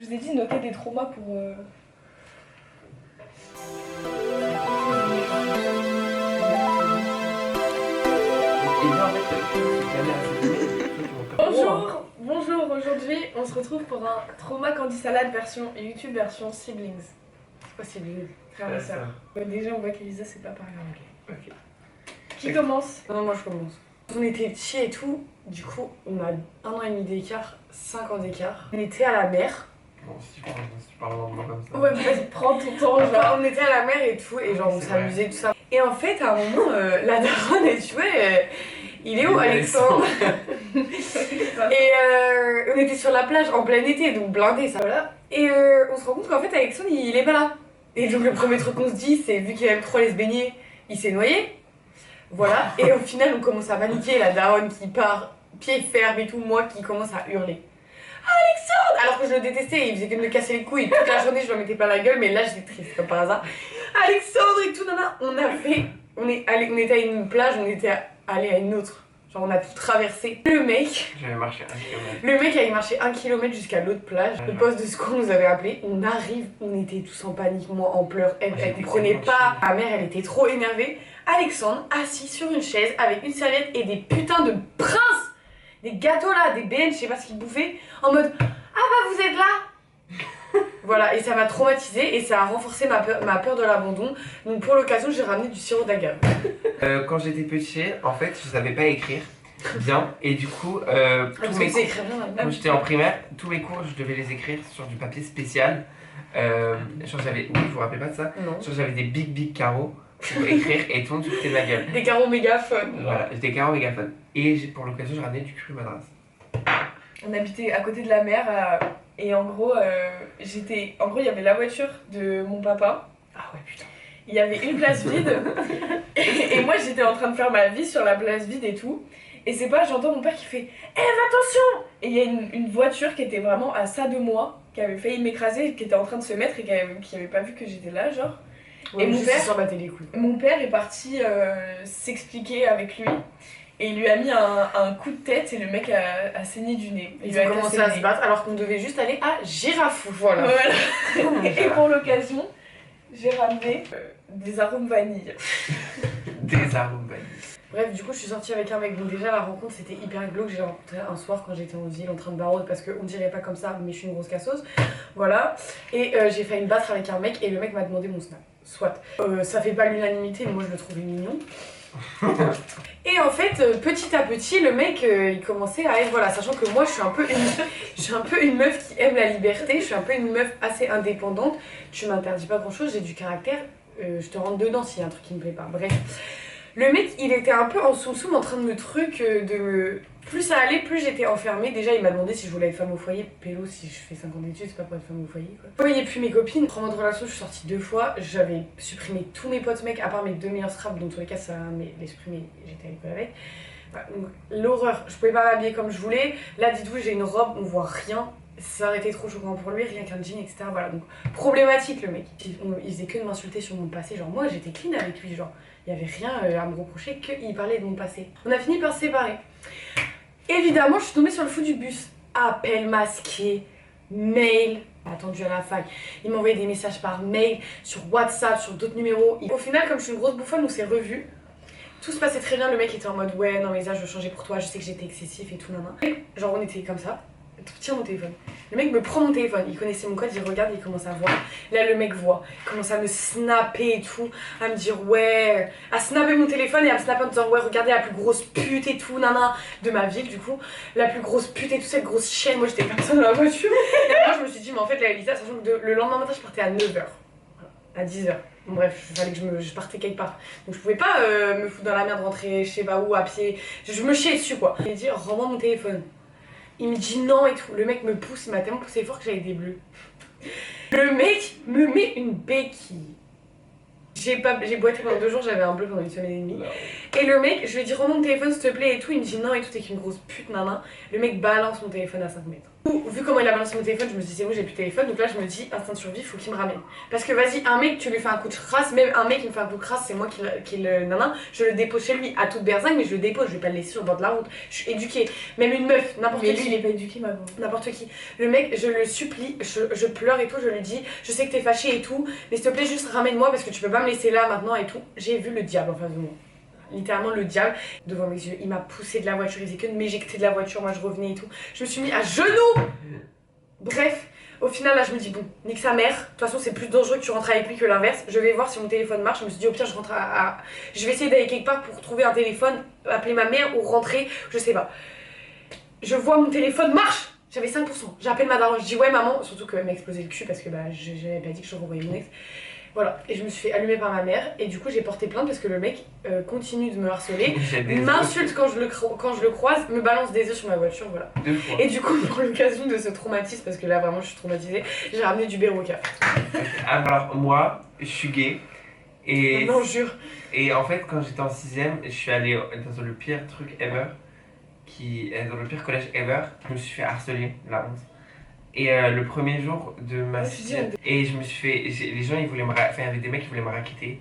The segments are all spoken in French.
Je vous ai dit de noter des traumas pour... Bonjour, aujourd'hui on se retrouve pour un trauma candy salade version YouTube version siblings. C'est quoi siblings? Frère et sœur. Déjà on voit qu'Elisa c'est pas pareil en anglais. Ok. Qui commence? Non, moi je commence. On était petits et tout, du coup on a 1 an et demi d'écart, 5 ans d'écart. On était à la mer. Bon, si tu parles lentement comme ça. Ouais, vas-y, prends ton temps, genre. Enfin, on était à la mer et tout, et genre on s'amusait, tout ça. Et en fait, à un moment, la daronne, tu vois, il est où Alexandre? Et on était sur la plage en plein été, donc blindé, ça voilà. Et on se rend compte qu'en fait, Alexandre, il est pas là. Et donc le premier truc qu'on se dit, c'est vu qu'il aime trop aller se baigner, il s'est noyé. Voilà. Et au final, on commence à paniquer, la daronne qui part, pied ferme et tout, moi qui commence à hurler. Alexandre! Alors que je le détestais, il faisait que de me casser les couilles. Toute la journée, je lui en mettais pas la gueule, mais là, j'étais triste comme par hasard. Alexandre et tout, nana. On était à une plage, on était allé à une autre. Genre, on a tout traversé. Le mec J'avais marché 1 kilomètre. Le mec avait marché 1 kilomètre jusqu'à l'autre plage. Le poste de secours nous avait appelé. On arrive, on était tous en panique, moi en pleurs. Elle comprenait pas. Ma mère, elle était trop énervée. Alexandre, assis sur une chaise avec une serviette et des putains de princes, des gâteaux là, des BN, je sais pas ce qu'ils bouffaient, en mode ah bah vous êtes là. Voilà, et ça m'a traumatisée et ça a renforcé ma peur de l'abandon. Donc pour l'occasion, j'ai ramené du sirop d'agave. Quand j'étais petit, en fait, je savais pas écrire bien. Et du coup, tous mes cours, quand j'étais en primaire, tous mes cours, je devais les écrire sur du papier spécial. Genre j'avais, oui, vous vous rappelez pas de ça? Non. Genre j'avais des big carreaux pour écrire et tout le monde se foutait de ma gueule. Des carreaux méga fun. Voilà, des carreaux méga fun. Et pour l'occasion, j'ai ramené du cru madras. On habitait à côté de la mer et en gros, il y avait la voiture de mon papa. Ah ouais, putain. Il y avait une place vide et moi j'étais en train de faire ma vie sur la place vide et tout. Et c'est pas, j'entends mon père qui fait Eve, attention! Et il y a une voiture qui était vraiment à ça de moi, qui avait failli m'écraser, qui était en train de se mettre et qui avait pas vu que j'étais là, genre. Ouais, et mon père est parti s'expliquer avec lui. Et il lui a mis un coup de tête et le mec a saigné du nez. Ils ont commencé à se battre alors qu'on devait juste aller à Girafou, voilà. Et pour l'occasion, j'ai ramené des arômes vanille. Des arômes vanille. Bref, du coup, je suis sortie avec un mec. Donc, déjà, la rencontre c'était hyper glauque. J'ai rencontré un soir quand j'étais en ville en train de baraude parce qu'on dirait pas comme ça, mais je suis une grosse casseuse. Voilà. Et j'ai failli me battre avec un mec et le mec m'a demandé mon snap. Soit. Ça fait pas l'unanimité, mais moi je le trouvais mignon. Et en fait, petit à petit, le mec il commençait à être, voilà, sachant que moi je suis un peu une meuf qui aime la liberté, je suis un peu une meuf assez indépendante, tu m'interdis pas grand chose, j'ai du caractère, je te rentre dedans s'il y a un truc qui me plaît pas. Bref, le mec il était un peu en soum-soum en train de me plus ça allait, plus j'étais enfermée. Déjà il m'a demandé si je voulais être femme au foyer. Pélo, si je fais 5 ans d'études, c'est pas pour être femme au foyer quoi. Je voyais plus mes copines. 3 mois de relation, je suis sortie 2 fois. J'avais supprimé tous mes potes mecs, à part mes 2 meilleurs scraps. Dans tous les cas, ça les supprimer, j'étais à l'école avec. Voilà, donc l'horreur, je pouvais pas m'habiller comme je voulais. Là, dites-vous, j'ai une robe, on voit rien. Ça aurait été trop choquant pour lui, rien qu'un jean, etc. Voilà, donc problématique le mec. Il faisait que de m'insulter sur mon passé. Genre, moi j'étais clean avec lui, genre, il y avait rien à me reprocher, qu'il parlait de mon passé. On a fini par se séparer. Évidemment, je suis tombée sur le fou du bus. Appel masqué, mail, attendu à la fac. Il m'envoyait des messages par mail, sur WhatsApp, sur d'autres numéros. Au final, comme je suis une grosse bouffonne, on s'est revus. Tout se passait très bien, le mec était en mode ouais, non mais ça je veux changer pour toi, je sais que j'étais excessif et tout, nan. Genre on était comme ça. Tiens mon téléphone. Le mec me prend mon téléphone, il connaissait mon code, il regarde, il commence à voir. Là le mec voit, il commence à me snapper et tout, à me dire ouais, à snapper mon téléphone et à me snapper en disant ouais regardez la plus grosse pute et tout, nana, de ma ville du coup. La plus grosse pute et tout, cette grosse chienne, moi j'étais comme ça dans la voiture. Et moi je me suis dit mais en fait la Elisa, sachant que le lendemain matin je partais à 9h, à 10h. Bon, bref, il fallait que je partais quelque part. Donc je pouvais pas me foutre dans la merde, rentrer je sais pas où à pied. Je me chiais dessus quoi. Il m'a dit rends-moi mon téléphone. Il me dit non et tout. Le mec me pousse, il m'a tellement poussé fort que j'avais des bleus. Le mec me met une béquille. J'ai boité pendant 2 jours, j'avais un bleu pendant 1 semaine et demie. Non. Et le mec, je lui ai dit rends mon téléphone s'il te plaît et tout. Il me dit non et tout, t'es qu'une grosse pute nana. Le mec balance mon téléphone à 5 mètres. Vu comment il a balancé mon téléphone, je me dis c'est bon, j'ai plus de téléphone, donc là je me dis instinct de survie, faut qu'il me ramène. Parce que vas-y, un mec, tu lui fais un coup de crasse, même un mec qui me fait un coup de crasse, c'est moi qui le nanan, je le dépose chez lui à toute berzingue, mais je le dépose, je vais pas le laisser sur le bord de la route. Je suis éduquée, même une meuf, n'importe qui. Mais lui il est pas éduqué, ma bonne. N'importe qui. Le mec, je le supplie, je pleure et tout, je lui dis, je sais que t'es fâché et tout, mais s'il te plaît, juste ramène-moi parce que tu peux pas me laisser là maintenant et tout. J'ai vu le diable en face de moi. Littéralement le diable devant mes yeux. Il m'a poussé de la voiture, il faisait que de m'éjecter de la voiture, moi je revenais et tout. Je me suis mis à genoux. Bref, au final là je me dis bon, nique sa mère, de toute façon c'est plus dangereux que tu rentres avec lui que l'inverse. Je vais voir si mon téléphone marche. Je me suis dit au pire je rentre je vais essayer d'aller quelque part pour trouver un téléphone, appeler ma mère ou rentrer, je sais pas. Je vois mon téléphone marche. J'avais 5%. J'appelle ma daronne, je dis ouais maman, surtout qu'elle m'a explosé le cul parce que bah j'avais pas dit que je renvoyais mon ex. Voilà, et je me suis fait allumer par ma mère et du coup j'ai porté plainte parce que le mec continue de me harceler, m'insulte quand je le croise, me balance des œufs sur ma voiture, voilà. 2 fois. Et du coup pour l'occasion de ce traumatisme, parce que là vraiment je suis traumatisée, j'ai ramené du Béroca. Alors moi, je suis gay et... Non, jure. Et en fait quand j'étais en 6ème, je suis allé dans le pire truc ever, dans le pire collège ever, je me suis fait harceler, la honte. Et le premier jour de ma 6ème, et je me suis fait, les gens ils voulaient me, enfin il y avait des mecs qui voulaient me raqueter,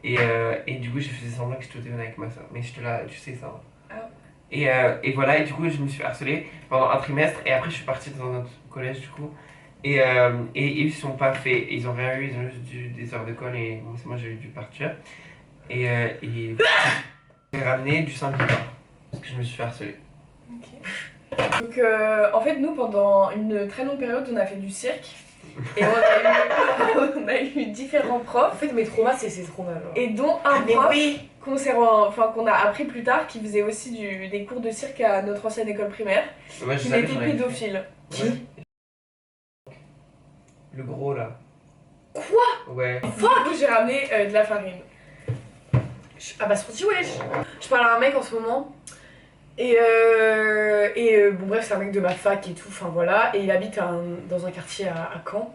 et du coup je faisais semblant que j'étais au téléphone avec ma soeur, mais j'étais là, tu sais ça. Ah. Et voilà, et du coup je me suis fait harceler pendant un trimestre, et après je suis partie dans un autre collège du coup, et ils sont pas fait, ils ont rien eu, ils ont juste des heures de colle, et moi j'ai dû partir, et j'ai ramené du Saint-Victor, parce que je me suis fait harceler. Ok. Donc en fait nous pendant une très longue période on a fait du cirque et on a eu différents En profs fait mes traumas c'est trop mal. et dont un prof qu'on a appris plus tard qui faisait aussi des cours de cirque à notre ancienne école primaire, Ouais, qui était pédophile. Qui? Le gros là. Quoi? Ouais. Du coup j'ai ramené de la farine. Ah bah sorti wesh. Je parle à un mec en ce moment. Et bon bref c'est un mec de ma fac et tout, enfin voilà, et il habite dans un quartier à Caen.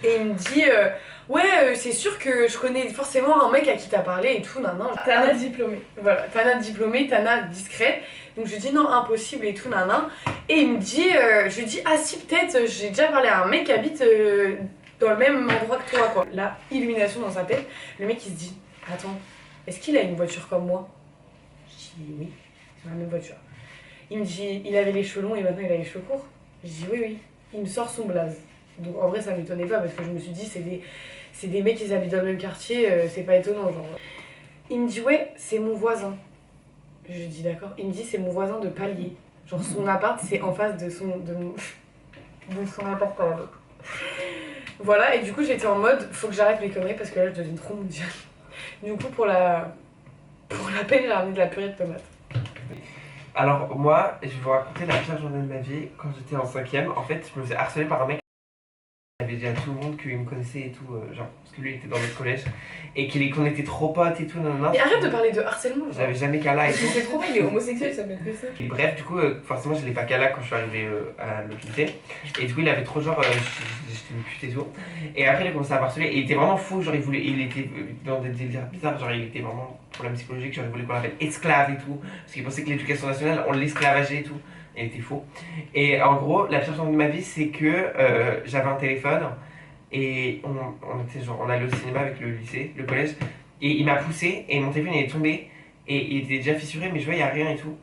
Et il me dit ouais c'est sûr que je connais forcément un mec à qui t'as parlé et tout, nan. Tana diplômée. Voilà, Tana diplômée, Tana discrète. Donc je lui dis non impossible et tout, nan. Et il me dit, je lui dis ah si peut-être j'ai déjà parlé à un mec qui habite dans le même endroit que toi quoi. La illumination dans sa tête, le mec il se dit attends, est-ce qu'il a une voiture comme moi? Je dis oui. Dans la même voiture. Il me dit, il avait les cheveux longs et maintenant il a les cheveux courts. Je dis oui, oui. Il me sort son blaze. Donc en vrai, ça m'étonnait pas parce que je me suis dit, c'est des mecs qui habitent dans le même quartier, c'est pas étonnant. Genre. Il me dit, ouais, c'est mon voisin. Je dis d'accord. Il me dit, c'est mon voisin de palier. Genre son appart, c'est en face de son appart à l'autre. Voilà, et du coup, j'étais en mode, faut que j'arrête mes conneries parce que là, je deviens trop mondiale. Du coup, pour la peine, j'ai ramené de la purée de tomates. Alors moi, je vais vous raconter la pire journée de ma vie. Quand j'étais en 5ème, en fait, je me faisais harceler par un mec. Il avait dit à tout le monde qu'il me connaissait et tout, genre, parce que lui il était dans notre collège, et qu'on était trop potes et tout, nanana. Mais arrête de parler de harcèlement. J'avais jamais cala et tout. C'est trop bien, il est homosexuel, ça s'appelle que ça. Et bref, du coup, forcément, je l'ai pas cala quand je suis arrivé à l'hôpital. Et du coup, il avait trop genre, j'étais une pute et tout. Et après, il a commencé à harceler, et il était vraiment fou, genre, il était dans des délires bizarres, genre, il était vraiment problème psychologique, genre, il voulait qu'on l'appelle esclave et tout, parce qu'il pensait que l'éducation nationale, on l'esclavageait et tout. Et il était faux. Et en gros, la pire journée de ma vie, c'est que j'avais un téléphone. Et on allait au cinéma avec le lycée, le collège, et il m'a poussé et mon téléphone il est tombé et il était déjà fissuré mais je voyais il y a rien et tout.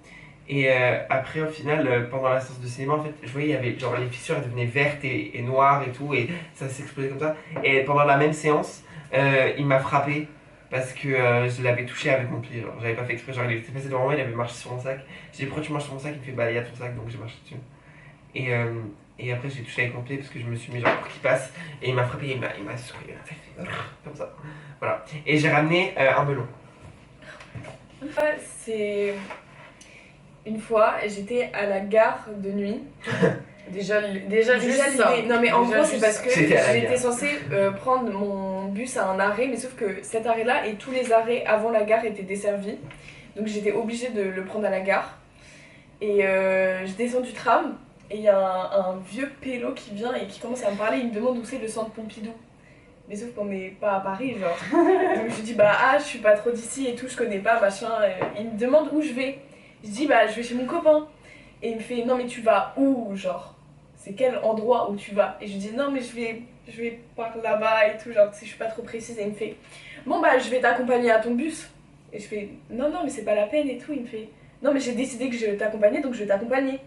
Et après au final pendant la séance de cinéma en fait je voyais il y avait genre les fissures elles devenaient vertes et noires et tout et ça s'explosait comme ça. Et pendant la même séance il m'a frappé parce que je l'avais touché avec mon pied, genre j'avais pas fait exprès, genre il était passé devant moi, il avait marché sur mon sac. J'ai dit pourquoi tu marches sur mon sac, il me fait bah il y a ton sac donc j'ai marché dessus. Et après j'ai touché avec mon pied parce que je me suis mis genre pour qu'il passe et il m'a frappé, il m'a secoué comme ça. Voilà. Et j'ai ramené un melon. C'est une fois, j'étais à la gare de nuit. Déjà juste ça. Non mais en gros c'est parce que J'étais j'étais censée prendre mon bus à un arrêt, mais sauf que cet arrêt là et tous les arrêts avant la gare étaient desservis. Donc j'étais obligée de le prendre à la gare. Et je descends du tram. Et il y a un vieux pélo qui vient et qui commence à me parler, il me demande où c'est le centre Pompidou. Mais sauf qu'on n'est pas à Paris, genre. Donc je dis bah je suis pas trop d'ici et tout, je connais pas, machin. Il me demande où je vais. Je dis bah je vais chez mon copain. Et il me fait non mais tu vas où, genre. c'est quel endroit où tu vas? Et je lui dis non mais je vais par là-bas et tout, genre si je suis pas trop précise. Et il me fait bon bah je vais t'accompagner à ton bus. Et je fais non mais c'est pas la peine et tout. Il me fait non mais j'ai décidé que je t'accompagnais donc je vais t'accompagner.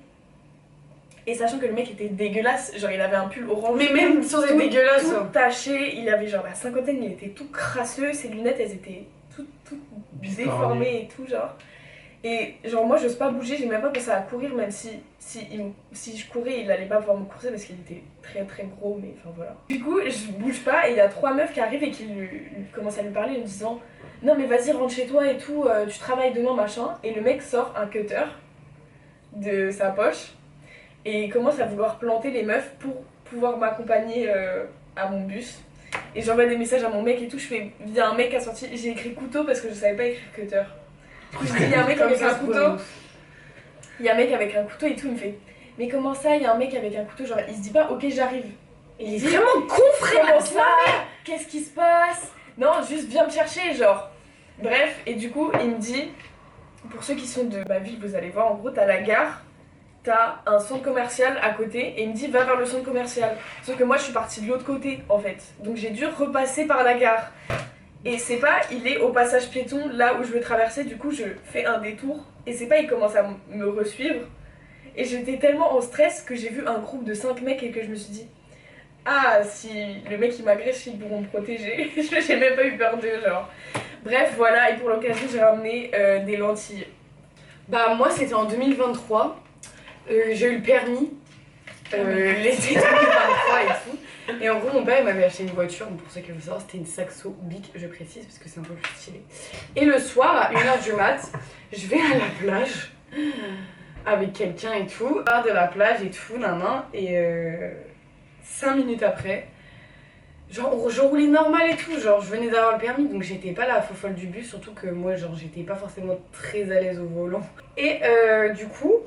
Et sachant que le mec était dégueulasse, genre il avait un pull orange. Mais même sans être dégueulasse. Tout taché, il avait genre la cinquantaine, il était tout crasseux, ses lunettes elles étaient toutes déformées et tout genre. Et genre moi j'ose pas bouger, j'ai même pas pensé à courir, même si je courais il allait pas pouvoir me courser parce qu'il était très très gros, mais enfin voilà. Du coup je bouge pas et il y a 3 meufs qui arrivent et qui lui commencent à lui parler en lui disant non mais vas-y rentre chez toi et tout, tu travailles demain machin. Et le mec sort un cutter de sa poche et il commence à vouloir planter les meufs pour pouvoir m'accompagner à mon bus. Et j'envoie des messages à mon mec et tout, je fais il y a un mec qui a sorti, j'ai écrit couteau parce que je savais pas écrire cutter. Du coup je dis il y a un mec avec un couteau. Il y a un mec avec un couteau et tout, il me fait mais comment ça il y a un mec avec un couteau, genre il se dit pas ok j'arrive. Et il est vraiment con frère. Comment ça? Qu'est-ce qui se passe? Non juste viens me chercher genre. Bref, et du coup il me dit, pour ceux qui sont de ma ville vous allez voir, en gros t'as la gare, t'as un centre commercial à côté et il me dit va vers le centre commercial. Sauf que moi je suis partie de l'autre côté en fait. Donc j'ai dû repasser par la gare. Et c'est pas il est au passage piéton là où je veux traverser, du coup je fais un détour. Et c'est pas il commence à me resuivre. Et j'étais tellement en stress que j'ai vu un groupe de 5 mecs et que je me suis dit ah si le mec il m'agresse ils pourront me protéger. J'ai même pas eu peur d'eux genre. Bref voilà, et pour l'occasion j'ai ramené des lentilles. Bah moi c'était en 2023. J'ai eu le permis l'été 2023 et tout. Et en gros, mon père il m'avait acheté une voiture. Pour ceux qui veulent savoir, c'était une Saxo Bic, je précise, parce que c'est un peu plus stylé. Et le soir, à 1h du mat, je vais à la plage avec quelqu'un et tout. Je pars de la plage et tout, nanan. Et 5 minutes après, genre je roulais normal et tout. Genre je venais d'avoir le permis, donc j'étais pas la folle du bus. Surtout que moi, genre j'étais pas forcément très à l'aise au volant. Et du coup,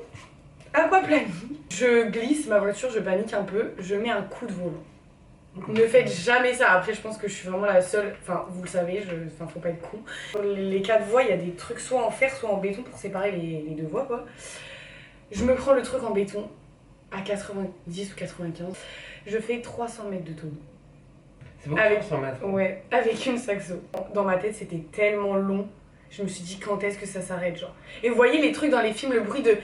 aquaplaning, je glisse ma voiture, je panique un peu, je mets un coup de volant. Ne faites jamais ça. Après, je pense que je suis vraiment la seule. Enfin, vous le savez, faut pas être con. Sur les 4 voies, il y a des trucs soit en fer, soit en béton pour séparer les 2 voies, quoi. Je me prends le truc en béton à 90 ou 95. Je fais 300 mètres de tonneau. C'est beaucoup 300 mètres. Ouais, avec une Saxo. Dans ma tête, c'était tellement long. Je me suis dit, quand est-ce que ça s'arrête, genre. Et vous voyez les trucs dans les films, le bruit de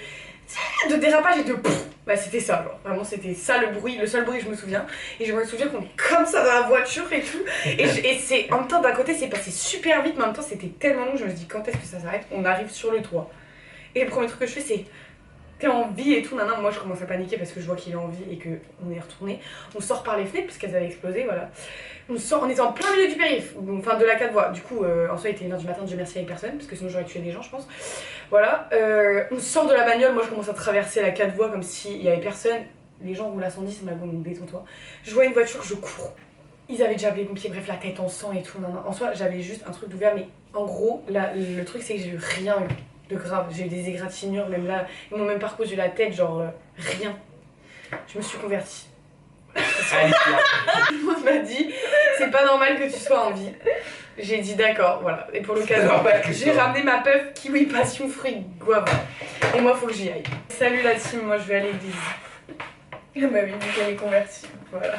dérapage et de pfff. Bah c'était ça, genre. Vraiment c'était ça le bruit, le seul bruit que je me souviens. Et je me souviens qu'on est comme ça dans la voiture et tout. Et c'est, en même temps d'un côté c'est passé super vite, mais en même temps c'était tellement long, je me suis dit quand est-ce que ça s'arrête? On arrive sur le toit. Et le premier truc que je fais c'est t'es en vie et tout, nanan. Moi je commence à paniquer parce que je vois qu'il est en vie et qu'on est retourné. On sort par les fenêtres parce qu'elles avaient explosé, voilà. On était en plein milieu du périph', enfin de la 4 voies. Du coup, en soi, il était 1h du matin, Dieu merci avec personne, parce que sinon j'aurais tué des gens, je pense. Voilà, on sort de la bagnole, moi je commence à traverser la 4 voies comme s'il y avait personne. Les gens roulent à 110, ma gomme, détends-toi. Je vois une voiture, je cours. Ils avaient déjà appelé les pompiers, bref, la tête en sang et tout. En soi, j'avais juste un truc d'ouvert, mais en gros, le truc c'est que j'ai eu rien de grave. J'ai eu des égratignures, même là, ils m'ont même parcouru la tête, genre rien. Je me suis convertie. Tout le monde m'a dit c'est pas normal que tu sois en vie. J'ai dit d'accord, voilà. Et pour l'occasion, j'ai ramené ma puff kiwi passion fruit guava. Et moi faut que j'y aille. Salut la team, moi je vais à l'église. Elle m'avait dit qu'elle est convertie, voilà.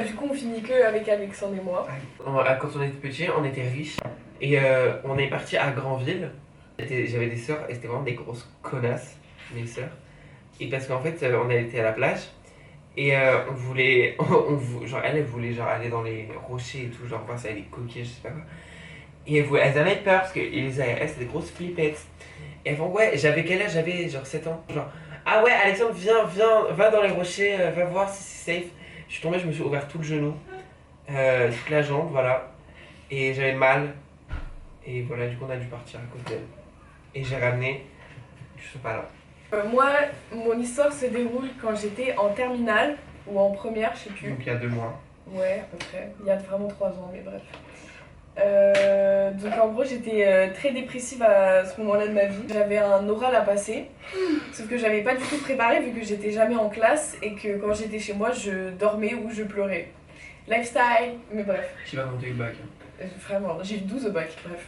Du coup on finit que avec Alexandre et moi. Quand on était petits, on était riches et on est parti à Granville. J'avais des sœurs et c'était vraiment des grosses connasses, mes sœurs. Et parce qu'en fait on avait été à la plage. Et on voulait, genre elle voulait genre aller dans les rochers et tout, genre voir si elle avait des coquilles, je sais pas quoi. Et elles avaient peur parce que les ARS c'était des grosses flippettes. Et elles font ouais, j'avais quel âge? J'avais genre 7 ans. Genre ah ouais Alexandre viens, va dans les rochers, va voir si c'est safe. Je suis tombée, je me suis ouvert tout le genou, toute la jambe, voilà. Et j'avais mal. Et voilà, du coup on a dû partir à côté d'elle. Et j'ai ramené, je sais pas là. Moi, mon histoire se déroule quand j'étais en terminale ou en première, je sais plus. Donc il y a 2 mois. Ouais, à peu près. Il y a vraiment 3 ans, mais bref. Donc en gros, j'étais très dépressive à ce moment-là de ma vie. J'avais un oral à passer, sauf que j'avais pas du tout préparé vu que j'étais jamais en classe et que quand j'étais chez moi, je dormais ou je pleurais. Lifestyle, mais bref. Qui va monter le bac. Vraiment, j'ai eu 12 au bac, bref.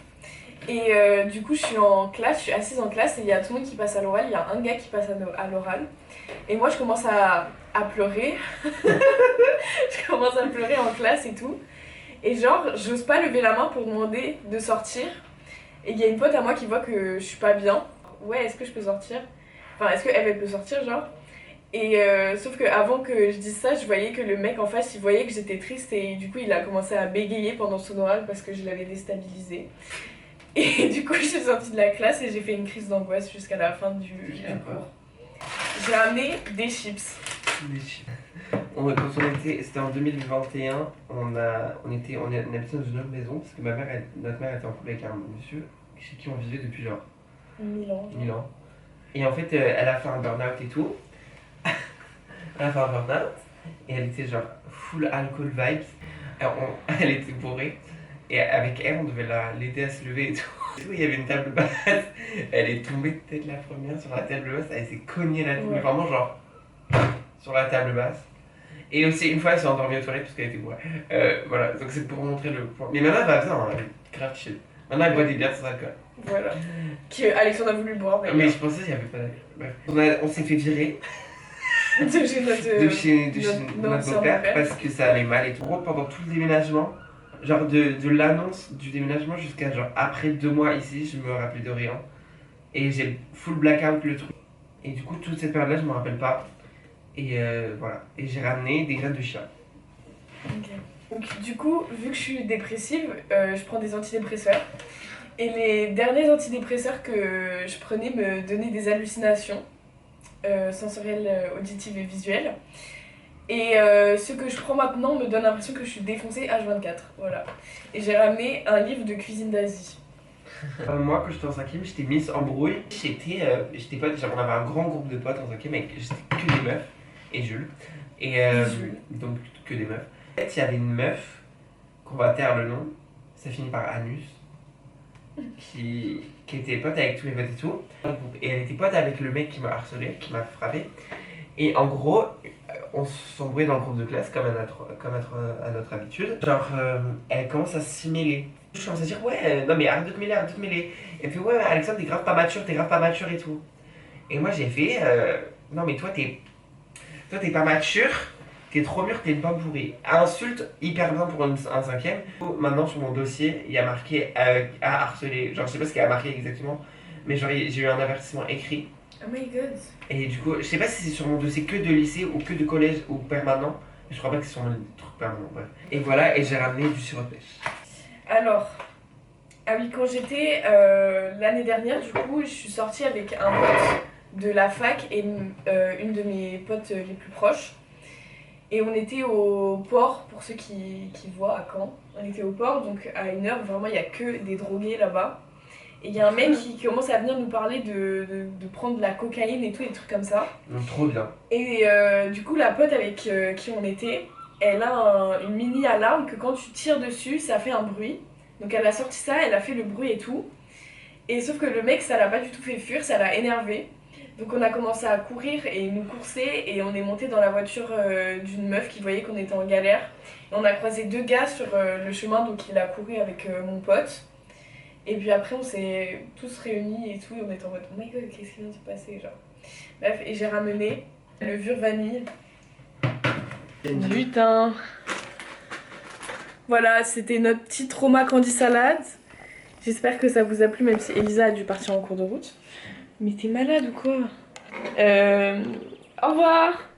Et du coup, je suis en classe, je suis assise en classe et il y a tout le monde qui passe à l'oral, il y a un gars qui passe à l'oral. Et moi, je commence à pleurer. Je commence à pleurer en classe et tout. Et genre, j'ose pas lever la main pour demander de sortir. Et il y a une pote à moi qui voit que je suis pas bien. Ouais, est-ce que je peux sortir? Enfin, est-ce qu'elle peut sortir, genre? Et sauf que avant que je dise ça, je voyais que le mec en face, il voyait que j'étais triste et du coup, il a commencé à bégayer pendant son oral parce que je l'avais déstabilisé. Et du coup, je suis sortie de la classe et j'ai fait une crise d'angoisse jusqu'à la fin du cours. J'ai ramené des chips. Des chips. C'était en 2021, on habitait dans une autre maison parce que notre mère était en couple avec un monsieur chez qui on vivait depuis genre 1000 ans. 1000 ans. Et en fait, elle a fait un burn-out et tout. Elle a fait un burn-out et elle était genre full alcool vibes. Alors, elle était bourrée et avec elle, on devait l'aider à se lever et tout. Il y avait une table basse, elle est tombée de tête la première sur la table basse, elle s'est cognée la tête, mais vraiment genre sur la table basse. Et aussi, une fois, elle s'est endormie aux toilettes parce qu'elle était bourrée. Voilà, donc c'est pour montrer le point. Mais maintenant, elle va bien, hein, elle est grave chill. Maintenant, elle boit des bières sans alcool. Voilà. Que Alexandre a voulu boire, mais je pensais qu'il n'y avait pas d'alcool. On s'est fait virer de chez notre beau-père parce que ça allait mal et tout. En gros, pendant tout le déménagement, genre de l'annonce du déménagement jusqu'à genre après 2 mois ici, je me rappelais de rien. Et j'ai full blackout le truc. Et du coup, toute cette période-là, je me rappelle pas. Et voilà. Et j'ai ramené des graines de chia. Ok. Donc du coup, vu que je suis dépressive, je prends des antidépresseurs. Et les derniers antidépresseurs que je prenais me donnaient des hallucinations sensorielles, auditives et visuelles. Et ce que je prends maintenant me donne l'impression que je suis défoncée H24. Voilà. Et j'ai ramené un livre de cuisine d'Asie. Moi, quand j'étais en 5ème, j'étais Miss Embrouille. J'étais pote, on avait un grand groupe de potes en 5ème avec j'étais que des meufs et Jules. Et donc que des meufs. En fait, il y avait une meuf, qu'on va taire le nom, ça finit par Anus, qui était pote avec tous mes potes et tout. Et elle était pote avec le mec qui m'a harcelé, qui m'a frappé. Et en gros, on s'embrouillait dans le groupe de classe comme à notre habitude. Genre, elle commence à s'y mêler. Je commence à dire, ouais, non mais arrête de te mêler, arrête de te mêler. Elle me fait, ouais, Alexandre, t'es grave pas mature et tout. Et moi j'ai fait, non mais toi t'es pas mature, t'es trop mûr, t'es une pomme pourrie. Insulte hyper bien pour un 5ème. Maintenant sur mon dossier, il y a marqué à harceler. Genre, je sais pas ce qu'il y a marqué exactement, mais genre j'ai eu un avertissement écrit. Oh my god. Et du coup, je sais pas si c'est sur mon dossier que de lycée ou que de collège ou permanent. Je crois pas que c'est sur mon truc permanent, bref. Et voilà, et j'ai ramené du sirop de pêche. Alors, ah oui, quand j'étais l'année dernière, du coup, je suis sortie avec un pote de la fac et une de mes potes les plus proches. Et on était au port, pour ceux qui voient à Caen. On était au port, donc à 1h, vraiment, il n'y a que des drogués là-bas. Et il y a un mec qui commence à venir nous parler de prendre de la cocaïne et tout, des trucs comme ça. Trop bien. Et du coup, la pote avec qui on était, elle a une mini alarme que quand tu tires dessus, ça fait un bruit. Donc elle a sorti ça, elle a fait le bruit et tout. Et sauf que le mec, ça l'a pas du tout fait fuir, ça l'a énervé. Donc on a commencé à courir et nous courser et on est monté dans la voiture d'une meuf qui voyait qu'on était en galère. Et on a croisé 2 gars sur le chemin, donc il a couru avec mon pote. Et puis après on s'est tous réunis et tout et on était en mode oh my god, qu'est-ce qui vient de se passer, genre. Bref, et j'ai ramené le levure vanille. Putain. Voilà, c'était notre petit trauma candy salade. J'espère que ça vous a plu, même si Elisa a dû partir en cours de route. Mais t'es malade ou quoi? Au revoir.